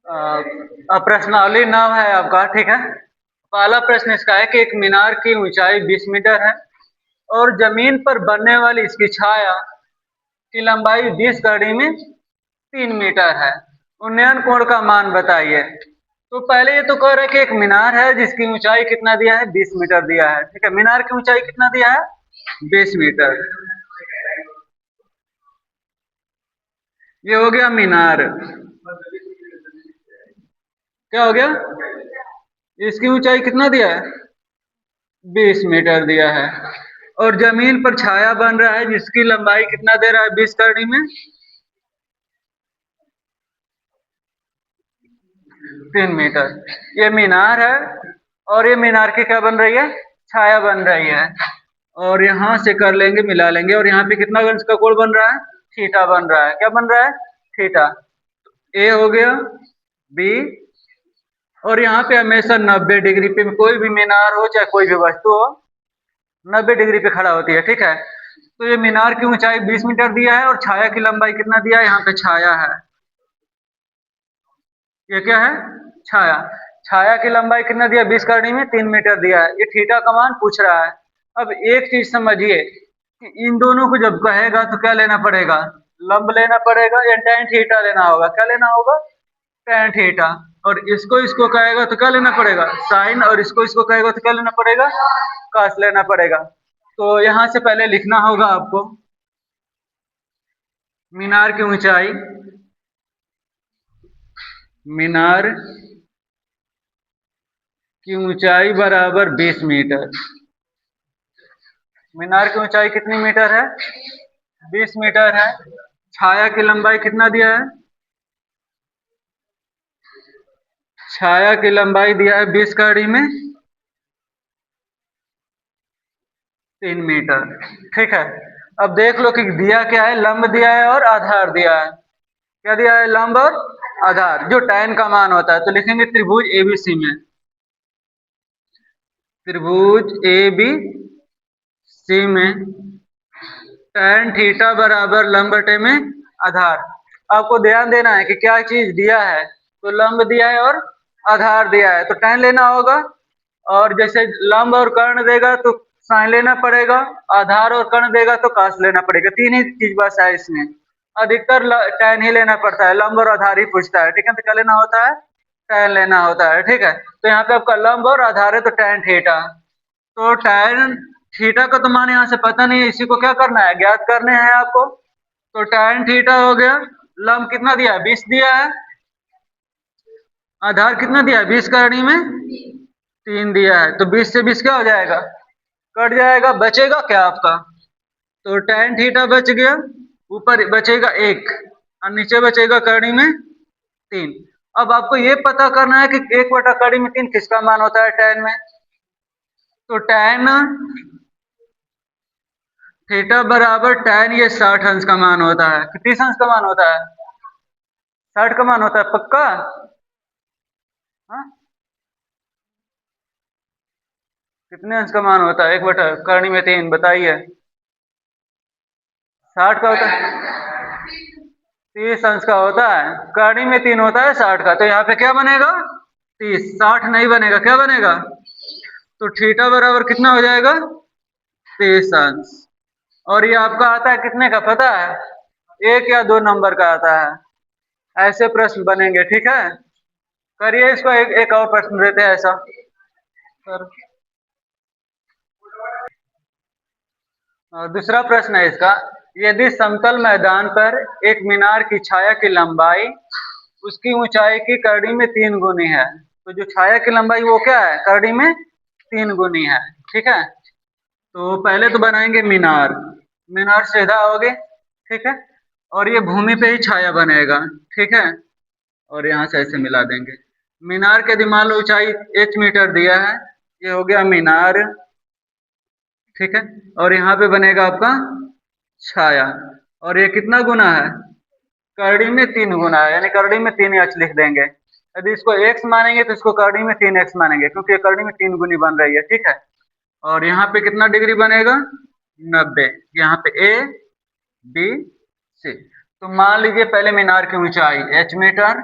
प्रश्नावली 9 है आपका, ठीक है। पहला प्रश्न इसका है कि एक मीनार की ऊंचाई 20 मीटर है और जमीन पर बनने वाली इसकी छाया की लंबाई 20 कड़ी में 3 मीटर है। उन्नयन कोण का मान बताइए। तो पहले ये तो कह रहे हैं कि एक मीनार है जिसकी ऊंचाई कितना दिया है, 20 मीटर दिया है, ठीक है। मीनार की ऊंचाई कितना दिया है, 20 मीटर। ये हो गया मीनार। क्या हो गया, इसकी ऊंचाई कितना दिया है, 20 मीटर दिया है। और जमीन पर छाया बन रहा है जिसकी लंबाई कितना दे रहा है, 20 कड़ी में 3 मीटर। ये मीनार है और ये मीनार की क्या बन रही है, छाया बन रही है। और यहां से कर लेंगे, मिला लेंगे। और यहाँ पे कितना अंश का कोण बन रहा है, थीटा बन रहा है। क्या बन रहा है, थीटा। ए हो गया, बी। और यहाँ पे हमेशा 90 डिग्री पे कोई भी मीनार हो चाहे कोई भी वस्तु हो 90 डिग्री पे खड़ा होती है, ठीक है। तो ये मीनार की ऊंचाई 20 मीटर दिया है और छाया की लंबाई कितना दिया है, यहाँ पे छाया है। ये क्या है, छाया। छाया की लंबाई कितना दिया, 20 कड़ी में 3 मीटर दिया है। ये थीटा का मान पूछ रहा है। अब एक चीज समझिए कि इन दोनों को जब कहेगा तो क्या लेना पड़ेगा, लंब लेना पड़ेगा या tan थीटा लेना होगा। क्या लेना होगा, tan थीटा। और इसको इसको कहेगा तो क्या लेना पड़ेगा, साइन। और इसको इसको कहेगा तो क्या लेना पड़ेगा, कॉस लेना पड़ेगा। तो यहां से पहले लिखना होगा आपको मीनार की ऊंचाई, मीनार की ऊंचाई बराबर 20 मीटर। मीनार की ऊंचाई कितनी मीटर है, 20 मीटर है। छाया की लंबाई कितना दिया है, छाया की लंबाई दिया है 20 कड़ी में 3 मीटर, ठीक है। अब देख लो कि दिया क्या है, लंब दिया है और आधार दिया है। क्या दिया है, लंब और आधार, जो tan का मान होता है। तो लिखेंगे त्रिभुज एबीसी में, त्रिभुज एबीसी में tan थीटा बराबर लंब बटे में आधार। आपको ध्यान देना है कि क्या चीज दिया है, तो लंब दिया है और आधार दिया है तो tan लेना होगा। और जैसे लंब और कर्ण देगा तो साइन लेना पड़ेगा, आधार और कर्ण देगा तो काश लेना पड़ेगा। तीन ही चीज बस है इसमें। अधिकतर tan ही लेना पड़ता है, लंब और आधार ही पूछता है, ठीक है। तो क्या लेना होता है, tan लेना होता है, ठीक है। तो यहाँ पे आपका लंब और आधार है तो tan थीटा। तो tan थीटा का तो मान यहाँ से पता नहीं है, इसी को क्या करना है, ज्ञात करने हैं आपको। तो tan थीटा हो गया, लंब कितना दिया है, 20 दिया है, आधार कितना दिया है, 20 कड़ी में 3 दिया है। तो 20 से 20 क्या हो जाएगा, कट जाएगा, बचेगा क्या आपका, तो tan थीटा बच गया, ऊपर बचेगा 1 और नीचे बचेगा कड़ी में 3। अब आपको ये पता करना है कि 1/कड़ी में 3 किसका मान होता है tan में। तो tan थीटा बराबर tan ये 60 अंश का मान होता है। कितने अंश का मान होता है, 60 का मान होता है, पक्का। हाँ? कितने अंश का मान होता है 1/कड़ी में 3, बताइए। 60 का होता है, 30 अंश का होता है। कड़ी में 3 होता है 60 का, तो यहाँ पे क्या बनेगा, 30। 60 नहीं बनेगा, क्या बनेगा, तो थीटा बराबर कितना हो जाएगा, 30 अंश। और ये आपका आता है कितने का पता है, 1 या 2 नंबर का आता है। ऐसे प्रश्न बनेंगे, ठीक है। करिए इसको, एक और प्रश्न देते हैं ऐसा सर। दूसरा प्रश्न है इसका, यदि समतल मैदान पर एक मीनार की छाया की लंबाई उसकी ऊंचाई की कड़ी में 3 गुनी है, तो जो छाया की लंबाई वो क्या है, कड़ी में 3 गुनी है, ठीक है। तो पहले तो बनाएंगे मीनार, मीनार सीधा होगे, ठीक है। और ये भूमि पे ही छाया बनेगा, ठीक है। और यहाँ से ऐसे मिला देंगे। मीनार के दिमाग ऊंचाई h मीटर दिया है, ये हो गया मीनार, ठीक है। और यहाँ पे बनेगा आपका छाया। और ये कितना गुना है, करड़ी में 3 गुना है, यानी करड़ी में 3 x लिख देंगे। यदि इसको x मानेंगे तो इसको करड़ी में 3x मानेंगे, क्योंकि ये करड़ी में 3 गुनी बन रही है, ठीक है। और यहाँ पे कितना डिग्री बनेगा, 90। यहाँ पे ए बी सी। तो मान लीजिए पहले मीनार की ऊंचाई h मीटर,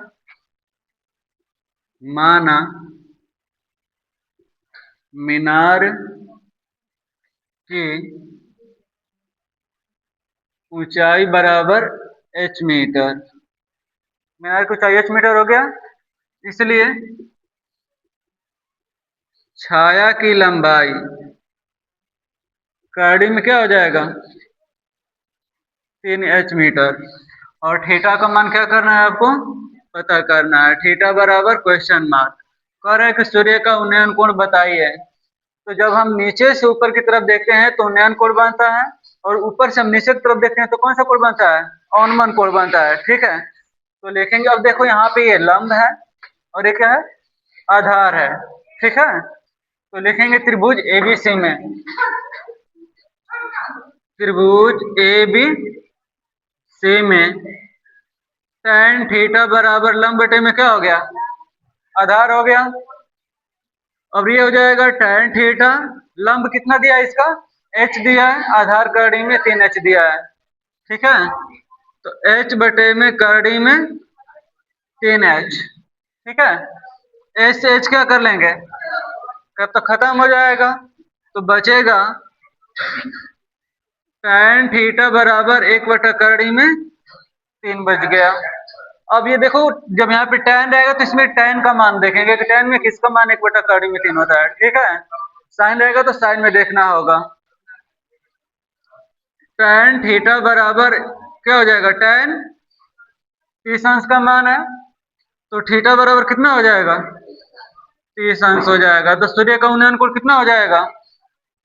माना मीनार की ऊंचाई बराबर h मीटर। मीनार की ऊंचाई h मीटर हो गया, इसलिए छाया की लंबाई करड़ी में क्या हो जाएगा, 3h मीटर। और थीटा का मान क्या करना है आपको, पता करना है। थीटा बराबर क्वेश्चन मार्क। कह रहे हैं कि सूर्य का उन्नयन कोण बताइए। तो जब हम नीचे से ऊपर की तरफ देखते हैं तो उन्नयन कोण बनता है, और ऊपर से हम नीचे की तरफ देखते हैं तो कौन सा कोण बनता है, अवनमन कोण बनता है। ठीक है, तो लिखेंगे। अब देखो यहाँ पे ये लंब है और ये क्या है, आधार है। ठीक है, तो लिखेंगे त्रिभुज एबीसी में, त्रिभुज ए बी सी में tan थीटा बराबर लंब बटे में क्या हो गया, आधार हो गया। अब ये हो जाएगा tan थीटा, लंब कितना दिया है इसका, h दिया है, आधार करड़ी में 3h दिया है। ठीक है, तो h बटे में करड़ी में 3h। ठीक है, h से h क्या कर लेंगे, कब तक खत्म हो जाएगा, तो बचेगा tan थीटा बराबर 1/करड़ी में 3 बच गया। अब ये देखो, जब यहाँ पे tan रहेगा तो इसमें tan का मान देखेंगे कि tan में किसका मान 1/करड़ी में 3 होता है। ठीक है, साइन रहेगा तो साइन में देखना होगा। tan थीटा बराबर क्या हो जाएगा, tan 30 अंश का मान है, तो थीटा बराबर कितना हो जाएगा, 30 अंश हो जाएगा। तो सूर्य का उन्नयन कोण कितना हो जाएगा,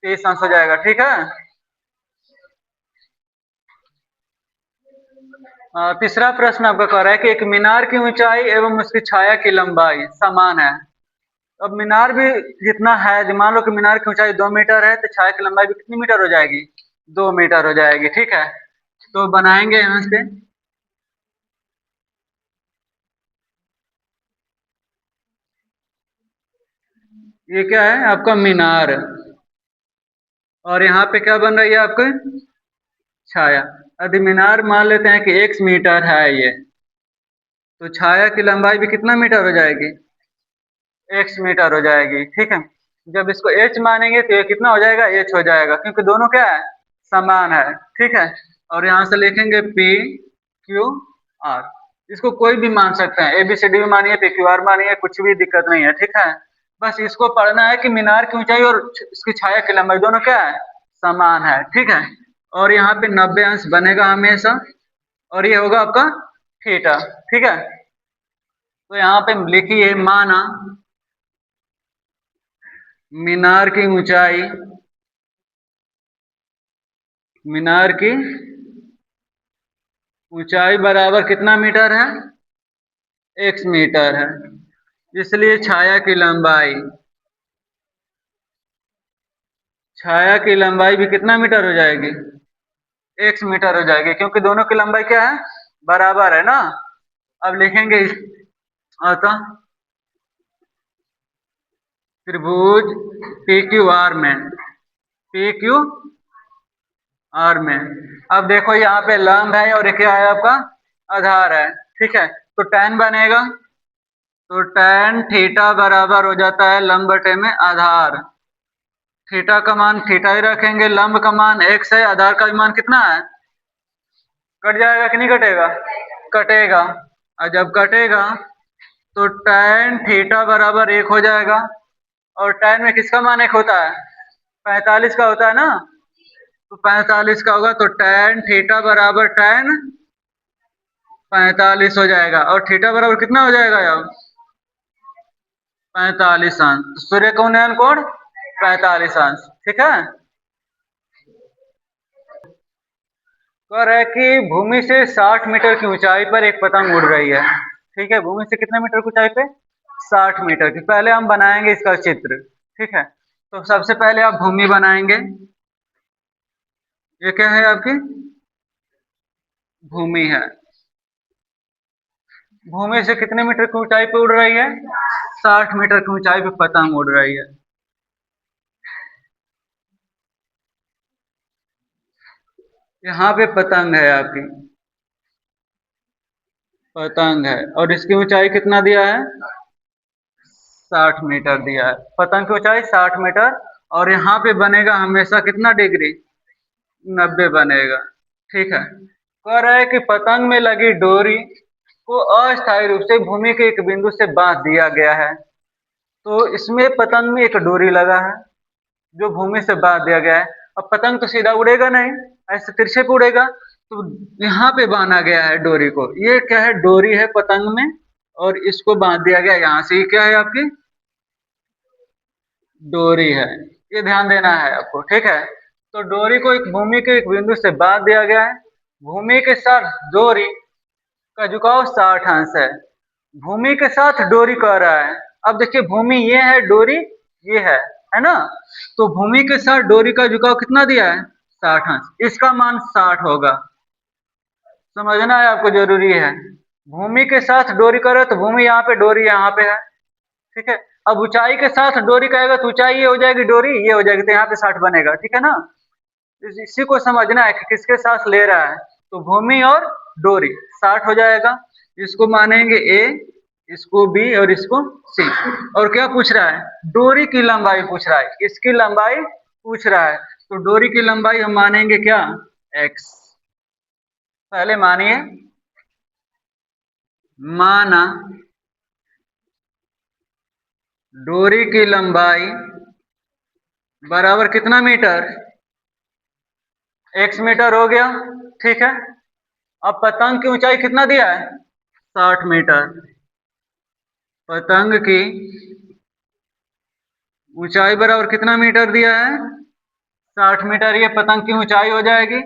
30 अंश हो जाएगा। ठीक है, तीसरा प्रश्न आपका कह रहा है कि एक मीनार की ऊंचाई एवं उसकी छाया की लंबाई समान है। अब मीनार भी जितना है, मान लो कि मीनार की ऊंचाई 2 मीटर है, तो छाया की लंबाई भी कितनी मीटर हो जाएगी, 2 मीटर हो जाएगी। ठीक है, तो बनाएंगे यहाँ से। ये क्या है आपका मीनार, और यहाँ पे क्या बन रही है आपके, छाया। यदि मीनार मान लेते हैं कि 1 मीटर है ये, तो छाया की लंबाई भी कितना मीटर हो जाएगी, x मीटर हो जाएगी। ठीक है, जब इसको h मानेंगे तो ये कितना हो जाएगा, h हो जाएगा, क्योंकि दोनों क्या है, समान है। ठीक है, और यहाँ से लिखेंगे p q r, इसको कोई भी मान सकते हैं, ABCD भी मानिए, PQR मानिए, कुछ भी दिक्कत नहीं है। ठीक है, बस इसको पढ़ना है कि मीनार की ऊंचाई और इसकी छाया की लंबाई दोनों क्या है, समान है। ठीक है, और यहाँ पे 90 अंश बनेगा हमेशा, और ये होगा आपका थीटा। ठीक है, तो यहाँ पे लिखिए, माना मीनार की ऊंचाई, मीनार की ऊंचाई बराबर कितना मीटर है, x मीटर है, इसलिए छाया की लंबाई, छाया की लंबाई भी कितना मीटर हो जाएगी, x मीटर हो जाएगी, क्योंकि दोनों की लंबाई क्या है, बराबर है ना। अब लिखेंगे अतः त्रिभुज PQR में, PQR में, अब देखो यहाँ पे लंब है और क्या है आपका, आधार है। ठीक है, तो tan बनेगा, तो tan थीटा बराबर हो जाता है लंब बटे में आधार। थीटा का मान थीटा ही रखेंगे, लंब का मान x है, आधार का मान कितना है, कट जाएगा कि नहीं कटेगा, कटेगा। और जब कटेगा तो tan थीटा बराबर 1 हो जाएगा, और tan में किसका मान 1 होता है, 45 का होता है ना, तो 45 का होगा, तो tan थीटा बराबर tan 45 हो जाएगा, और थीटा बराबर कितना हो जाएगा यार, 45 अंश। तो सूर्य का उन्नयन कोण 45 अंश। ठीक है, कह रहा है कि भूमि से 60 मीटर की ऊंचाई पर एक पतंग उड़ रही है। ठीक है, भूमि से कितने मीटर की ऊंचाई पे, 60 मीटर की। पहले हम बनाएंगे इसका चित्र। ठीक है, तो सबसे पहले आप भूमि बनाएंगे, ये क्या है आपकी भूमि है। भूमि से कितने मीटर की ऊंचाई पे उड़ रही है, 60 मीटर की ऊंचाई पे पतंग उड़ रही है। यहाँ पे पतंग है आपकी, पतंग है, और इसकी ऊंचाई कितना दिया है, 60 मीटर दिया है, पतंग की ऊंचाई 60 मीटर, और यहाँ पे बनेगा हमेशा कितना डिग्री, 90 बनेगा। ठीक है, कह रहा है कि पतंग में लगी डोरी को अस्थायी रूप से भूमि के एक बिंदु से बांध दिया गया है। तो इसमें पतंग में एक डोरी लगा है जो भूमि से बांध दिया गया है। अब पतंग तो सीधा उड़ेगा नहीं, ऐसे तिरछे पे उड़ेगा, तो यहाँ पे बांधा गया है डोरी को। ये क्या है, डोरी है पतंग में, और इसको बांध दिया गया यहाँ से। ये क्या है आपकी डोरी है, ये ध्यान देना है आपको। ठीक है, तो डोरी को एक भूमि के एक बिंदु से बांध दिया गया है। भूमि के साथ डोरी का झुकाव 60 अंश है। भूमि के साथ डोरी कह रहा है। अब देखिए, भूमि ये है, डोरी ये है ना। तो भूमि के साथ डोरी का झुकाव कितना दिया है, 60 अंश। इसका मान 60 होगा, समझना है आपको, जरूरी है। भूमि के साथ डोरी करे तो भूमि यहाँ पे, डोरी यहाँ पे है। ठीक है, अब ऊंचाई के साथ डोरी कहेगा तो ऊंचाई ये हो जाएगी, डोरी ये हो जाएगी, तो यहाँ पे 60 बनेगा। ठीक है ना, इसी को समझना है कि किसके साथ ले रहा है। तो भूमि और डोरी 60 हो जाएगा। इसको मानेंगे ए, इसको बी, और इसको सी। और क्या पूछ रहा है, डोरी की लंबाई पूछ रहा है, इसकी लंबाई पूछ रहा है। तो डोरी की लंबाई हम मानेंगे क्या, एक्स। पहले मानिए, माना डोरी की लंबाई बराबर कितना मीटर, एक्स मीटर हो गया। ठीक है, अब पतंग की ऊंचाई कितना दिया है, 60 मीटर। पतंग की ऊंचाई बराबर कितना मीटर दिया है, 60 मीटर। ये पतंग की ऊंचाई हो जाएगी।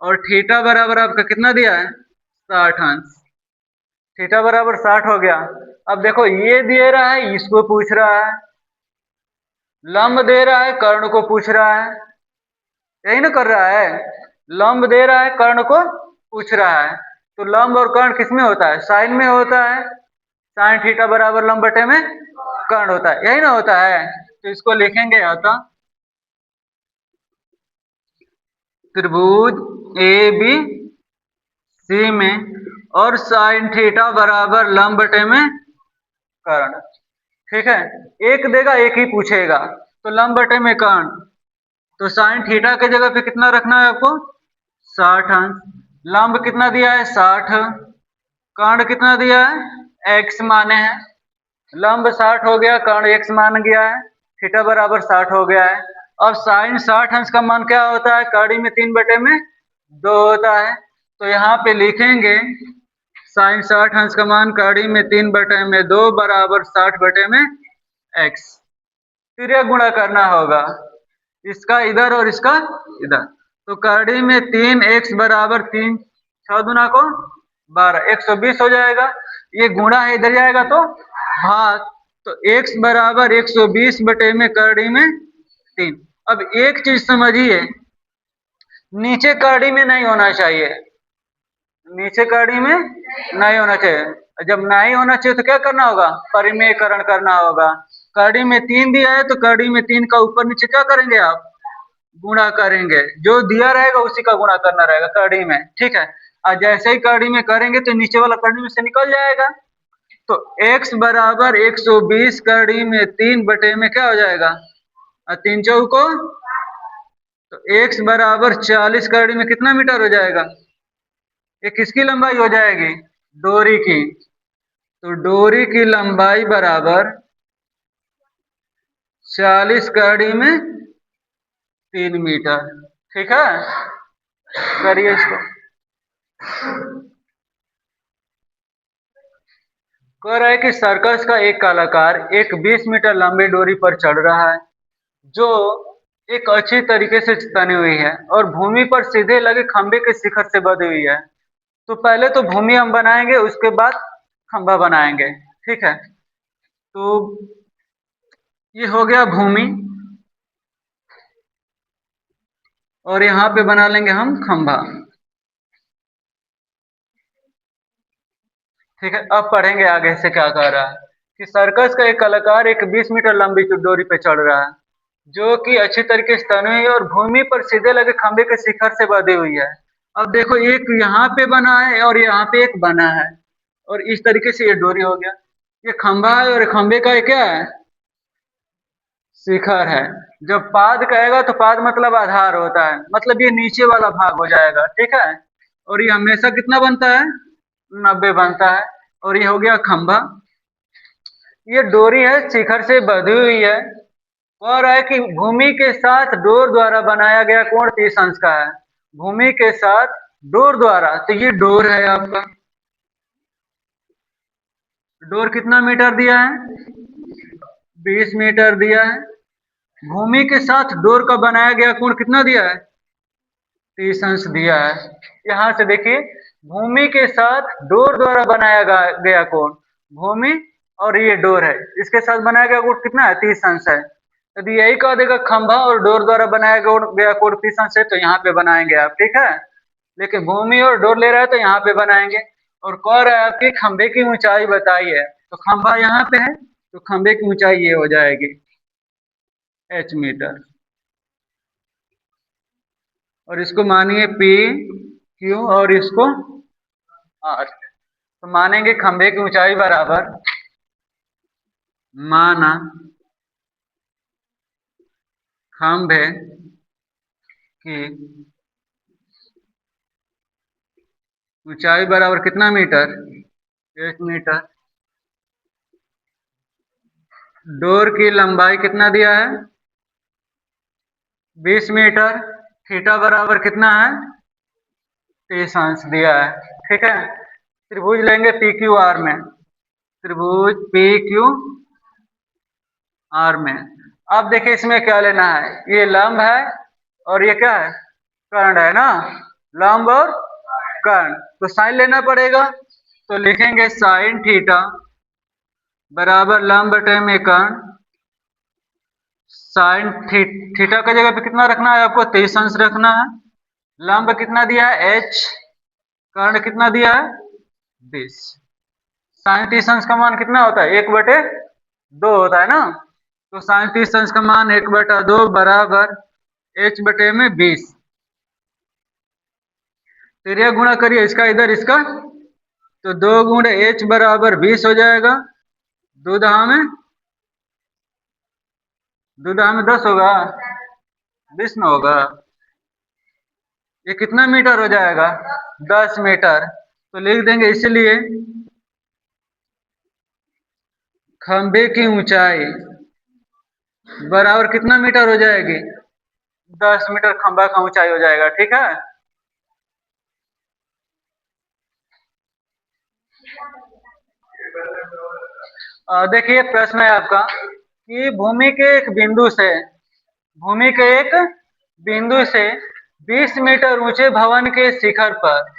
और थीटा बराबर आपका कितना दिया है, 60 अंश। थीटा बराबर 60 हो गया। अब देखो, ये दे रहा है, इसको पूछ रहा है। लंब दे रहा है, कर्ण को पूछ रहा है। यही ना कर रहा है, लंब दे रहा है, कर्ण को पूछ रहा है। तो लंब और कर्ण किसमें होता है, साइन में होता है। साइन थीटा बराबर लंब बटे में कर्ण होता है, यही ना होता है। तो इसको लिखेंगे अतः त्रिभुज ए बी सी में और साइन थीटा बराबर लंब बटे में कर्ण। ठीक है, एक देगा, एक ही पूछेगा, तो लंब बटे में कर्ण। तो साइन थीटा के जगह पे कितना रखना है आपको, 60 अंश। लंब कितना दिया है, 60। कर्ण कितना दिया है, एक्स माने हैं। लंब 60 हो गया, कर्ण एक्स मान गया है, थीटा बराबर 60 हो गया है। अब साइन 60 अंश का मान क्या होता है, कड़ी में 3 बटे में 2 होता है। तो यहाँ पे लिखेंगे साइन 60 अंश का मान कड़ी में 3 बटे में 2 बराबर 60 बटे में एक्स। फिर यह गुणा करना होगा, इसका इधर और इसका इधर। तो कड़ी में 3 एक्स बराबर 3, 6 दूना को 12, 120 हो जाएगा। ये गुणा है, इधर जाएगा तो भाग। तो x बराबर 120 बटे में कड़ी में 3। अब एक चीज समझिए, नीचे कड़ी में नहीं होना चाहिए, नीचे कड़ी में नहीं होना चाहिए। जब नहीं होना चाहिए तो क्या करना होगा, परिमेयकरण करना होगा। कड़ी में 3 दिया है, तो कड़ी में 3 का ऊपर नीचे क्या करेंगे आप, गुणा करेंगे। जो दिया रहेगा उसी का गुणा करना रहेगा कड़ी में। ठीक है, और जैसे ही कड़ी में करेंगे तो नीचे वाला कड़ी में से निकल जाएगा। तो x बराबर 120 कड़ी में 3 बटे में क्या हो जाएगा, 3 चौको, तो x बराबर 40 कड़ी में कितना मीटर हो जाएगा, ये किसकी लंबाई हो जाएगी, डोरी की। तो डोरी की लंबाई बराबर 40 कड़ी में 3 मीटर। ठीक है, करिए इसको। कह रहा है कि सर्कस का एक कलाकार एक 20 मीटर लंबी डोरी पर चढ़ रहा है जो एक अच्छी तरीके से तनी हुई है और भूमि पर सीधे लगे खंबे के शिखर से बंधी हुई है। तो पहले तो भूमि हम बनाएंगे, उसके बाद खंभा बनाएंगे। ठीक है, तो ये हो गया भूमि, और यहाँ पे बना लेंगे हम खंभा। ठीक है, अब पढ़ेंगे आगे से क्या कह रहा है कि सर्कस का एक कलाकार एक 20 मीटर लंबी डोरी पे चढ़ रहा है जो कि अच्छी तरीके से तनी हुई है और भूमि पर सीधे लगे खंबे के शिखर से बंधी हुई है। अब देखो, एक यहाँ पे बना है और यहाँ पे एक बना है, और इस तरीके से ये डोरी हो गया। ये खंभा है और खंभे का ये क्या है, शिखर है। जब पाद कहेगा तो पाद मतलब आधार होता है, मतलब ये नीचे वाला भाग हो जाएगा, ठीक है। और ये हमेशा कितना बनता है, 90 बनता है। और ये हो गया खंभा। ये डोरी है, शिखर से बंधी हुई है। कह रहा है कि भूमि के साथ डोर द्वारा बनाया गया कोण 30 अंश का है। भूमि के साथ डोर द्वारा, तो ये डोर है आपका। डोर कितना मीटर दिया है, 20 मीटर दिया है। भूमि के साथ डोर का बनाया गया कोण कितना दिया है, 30 अंश दिया है। यहां से देखिए, भूमि के साथ डोर द्वारा बनाया गया कोण, भूमि और ये डोर है, इसके साथ बनाया गया कोण कितना है, 30 अंश है। यदि यही कह देगा खंभा और डोर द्वारा बनाया गया कोण 30 अंश है, तो यहाँ पे बनाएंगे आप, ठीक है। लेकिन भूमि और डोर ले रहा है तो यहाँ पे बनाएंगे। और कह रहा है आपकी खंभे की ऊंचाई बताइए, तो खंभा यहाँ पे है, तो खंभे की ऊंचाई ये हो जाएगी h मीटर। और इसको मानिए P Q और इसको R। तो मानेंगे खंभे की ऊंचाई बराबर, माना खंभे की ऊंचाई बराबर कितना मीटर, 1 मीटर। डोर की लंबाई कितना दिया है, 20 मीटर। थीटा बराबर कितना है, 30 अंश दिया है, ठीक है। त्रिभुज लेंगे पी क्यू आर में, त्रिभुज पी क्यू आर में। अब देखिए इसमें क्या लेना है, ये लंब है और ये क्या है, कर्ण है ना, लंब और कर्ण। तो साइन लेना पड़ेगा, तो लिखेंगे साइन थीटा बराबर लंब बटे में कर्ण। साइन थीटा का जगह पे कितना रखना है आपको, 30 अंश रखना है। लंब कितना दिया है h, कर्ण कितना दिया है 20। साइन 30 अंश का मान कितना होता है, 1/2 होता है ना। तो साइन 30 अंश का मान 1/2 बराबर h बटे में 20। तो ये गुणा करिए इसका इधर इसका, तो 2 गुणे h बराबर 20 हो जाएगा। दूधा में 10 होगा, 20 में होगा। ये कितना मीटर हो जाएगा, 10 मीटर। तो लिख देंगे इसलिए खंभे की ऊंचाई बराबर कितना मीटर हो जाएगी, 10 मीटर खंभा का ऊंचाई हो जाएगा, ठीक है। देखिए प्रश्न है आपका कि भूमि के एक बिंदु से 20 मीटर ऊंचे भवन के शिखर पर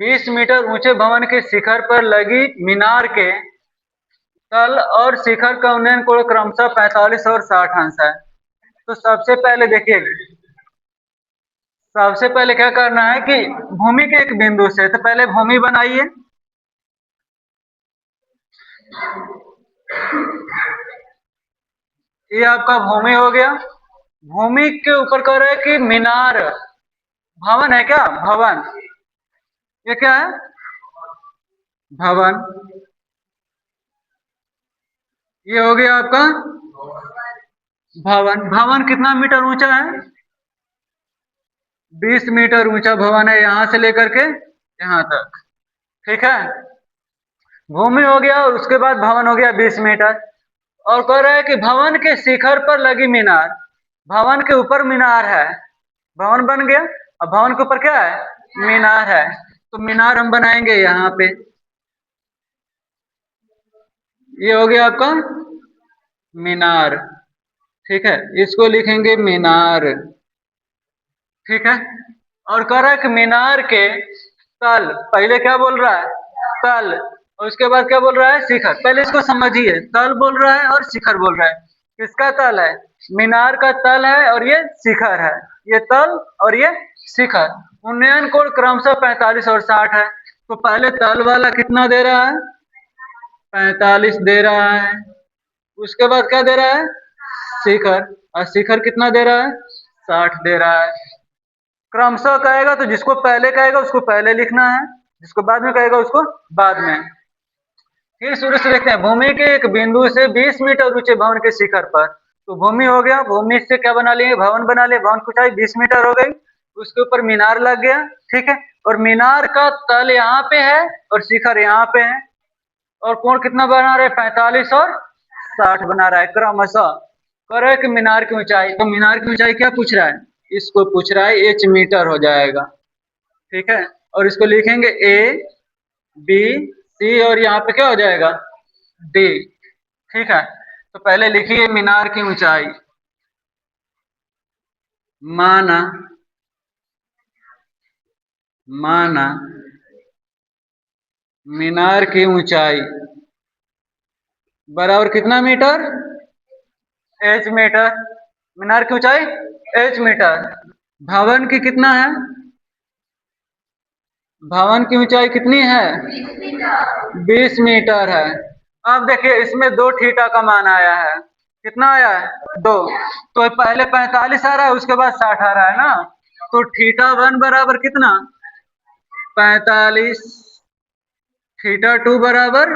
20 मीटर ऊंचे भवन के शिखर पर लगी मीनार के तल और शिखर का उन्नयन कोण क्रमशः 45 और 60 अंश है। तो सबसे पहले देखिए, सबसे पहले क्या करना है कि भूमि के एक बिंदु से, तो पहले भूमि बनाइए। ये आपका भूमि हो गया। भूमि के ऊपर कह रहा है कि मीनार, भवन है क्या, भवन, ये क्या है, भवन। ये हो गया आपका भवन। भवन कितना मीटर ऊंचा है, 20 मीटर ऊंचा भवन है, यहां से लेकर के यहां तक, ठीक है। भूमि हो गया और उसके बाद भवन हो गया 20 मीटर। और कह रहा है कि भवन के शिखर पर लगी मीनार, भवन के ऊपर मीनार है, भवन बन गया, अब भवन के ऊपर क्या है, मीनार है। तो मीनार हम बनाएंगे यहाँ पे, ये हो गया आपका मीनार, ठीक है, इसको लिखेंगे मीनार, ठीक है। और कह रहा है कि मीनार के तल, पहले क्या बोल रहा है, तल, और उसके बाद क्या बोल रहा है, शिखर। पहले इसको समझिए, तल बोल रहा है और शिखर बोल रहा है। किसका तल है, मीनार का तल है और ये शिखर है, ये तल और ये शिखर। उन्नयन कोण क्रमशः 45 और 60 है। तो पहले तल वाला कितना दे रहा है, 45 दे रहा है। उसके बाद क्या दे रहा है, शिखर, और शिखर कितना दे रहा है, 60 दे रहा है। क्रमशः कहेगा तो जिसको पहले कहेगा उसको पहले लिखना है, जिसको बाद में कहेगा उसको बाद में। फिर शुरू से देखते हैं, भूमि के एक बिंदु से 20 मीटर ऊंचे भवन के शिखर पर। तो भूमि हो गया, भूमि से क्या बना लिए, भवन बना लिए, भवन की ऊंचाई 20 मीटर हो गई, उसके ऊपर मीनार लग गया, ठीक है। और मीनार का तल यहाँ पे है और शिखर यहाँ पे है, और कोण कितना बना रहे, 45 और 60 बना रहा है क्रमशः। कह रहा है कि मीनार की ऊंचाई, तो मीनार की ऊंचाई क्या पूछ रहा है, इसको पूछ रहा है, h मीटर हो जाएगा, ठीक है। और इसको लिखेंगे ए बी सी, और यहाँ पे क्या हो जाएगा, डी, ठीक है। तो पहले लिखिए मीनार की ऊंचाई, माना माना मीनार की ऊंचाई बराबर कितना मीटर, h मीटर, मीनार की ऊंचाई h मीटर। भवन की कितना है, भवन की ऊंचाई कितनी है, 20 मीटर है। अब देखिए इसमें 2 थीटा का मान आया है, कितना आया है, 2। तो पहले 45 आ रहा है, उसके बाद 60 आ रहा है ना, तो थीटा 1 बराबर कितना, 45, थीटा 2 बराबर,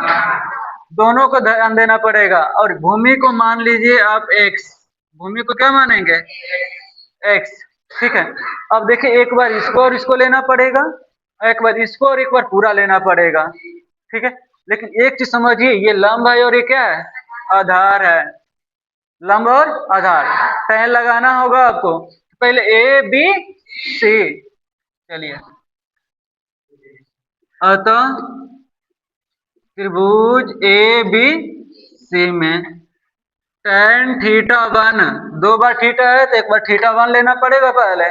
दोनों को ध्यान देना पड़ेगा। और भूमि को मान लीजिए आप x, भूमि को क्या मानेंगे, x, ठीक है। अब देखिए एक बार इसको और इसको लेना पड़ेगा, एक बार इसको और एक बार पूरा लेना पड़ेगा, ठीक है। लेकिन एक चीज समझिए, ये लंब है और ये क्या है, आधार है, लंब और आधार, टैन लगाना होगा आपको। पहले ए बी सी, चलिए, अतः त्रिभुज ए बी सी में tan थीटा 1, 2 बार थीटा है तो एक बार थीटा 1 लेना पड़ेगा पहले,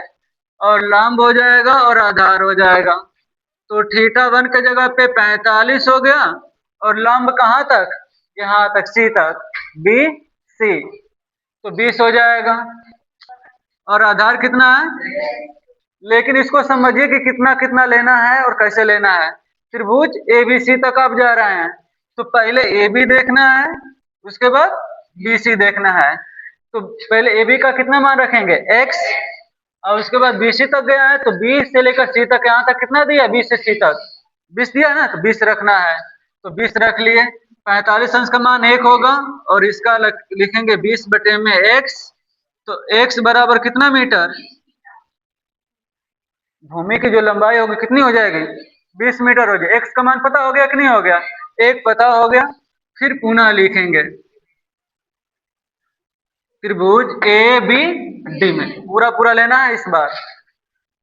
और लंब हो जाएगा और आधार हो जाएगा। तो थीटा 1 के जगह पे 45 हो गया, और लंब कहाँ तक, यहाँ तक, सी तक, बी सी, तो 20 हो जाएगा। और आधार कितना है, लेकिन इसको समझिए कि कितना कितना लेना है और कैसे लेना है। त्रिभुज एबीसी तक आप जा रहे हैं, तो पहले ए बी देखना है, उसके बाद बी सी देखना है। तो पहले ए बी का कितना मान रखेंगे, x, और उसके बाद बी सी तक गया है, तो बी से लेकर सी तक, यहाँ तक कितना दिया, बी से सी तक 20 दिया है ना, तो 20 रखना है, तो 20 रख लिए। 45 अंश का मान 1 होगा, और इसका लिखेंगे 20 बटे में x, तो x बराबर कितना मीटर, भूमि की जो लंबाई होगी कितनी हो जाएगी, 20 मीटर हो जाए। x का मान पता हो गया कि नहीं हो गया, 1 पता हो गया। फिर पुनः लिखेंगे त्रिभुज ए बी डी में, पूरा पूरा लेना है इस बार,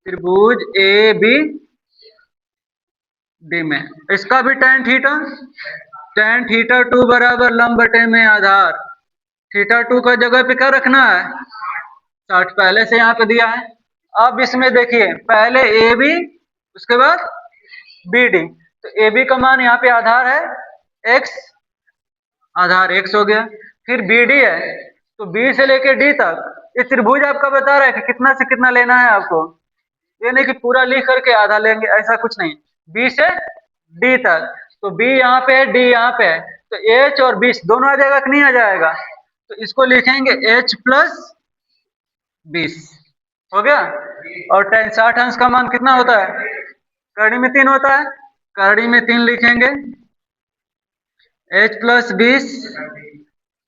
त्रिभुज ए बी डी में, इसका भी tan थीटा 2 बराबर लंब बटे में आधार, थीटा 2 का जगह पे क्या रखना है, 60, पहले से यहाँ पे दिया है। अब इसमें देखिए पहले ए बी, उसके बाद बी डी, तो ए बी का मान यहाँ पे आधार है x, आधार x हो गया। फिर बी डी है, तो बी से लेके डी तक, ये त्रिभुज आपका बता रहा है कि कितना से कितना लेना है आपको, ये नहीं कि पूरा लिख करके आधा लेंगे, ऐसा कुछ नहीं, बी से डी तक, तो बी यहाँ पे है, डी यहाँ पे है, तो एच और 20 दोनों आ जाएगा कि नहीं आ जाएगा, तो इसको लिखेंगे h प्लस 20, हो गया। और tan 60 अंश का मान कितना होता है, करनी में 3 होता है, करनी में 3 लिखेंगे, h प्लस 20,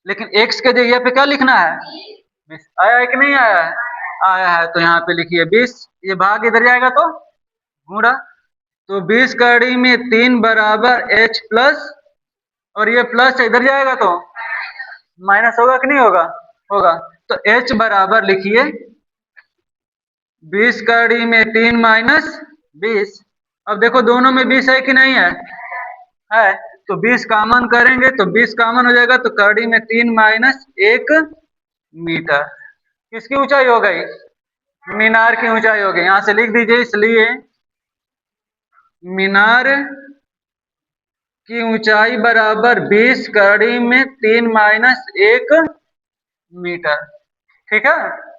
लेकिन x के जगह पे क्या लिखना है, 20, आया है कि नहीं आया है, आया है, तो यहाँ पे लिखिए 20, ये भाग इधर जाएगा तो गुणा, तो 20 कड़ी में 3 बराबर h प्लस, और ये प्लस इधर जाएगा तो माइनस होगा कि नहीं होगा, होगा, तो h बराबर लिखिए 20 कड़ी में 3 माइनस 20। अब देखो दोनों में 20 है कि नहीं है, तो 20 कॉमन करेंगे तो 20 कॉमन हो जाएगा, तो कड़ी में 3 माइनस 1 मीटर। किसकी ऊंचाई हो गई, मीनार की ऊंचाई हो गई, यहां से लिख दीजिए, इसलिए मीनार की ऊंचाई बराबर 20 कड़ी में 3 माइनस 1 मीटर, ठीक है।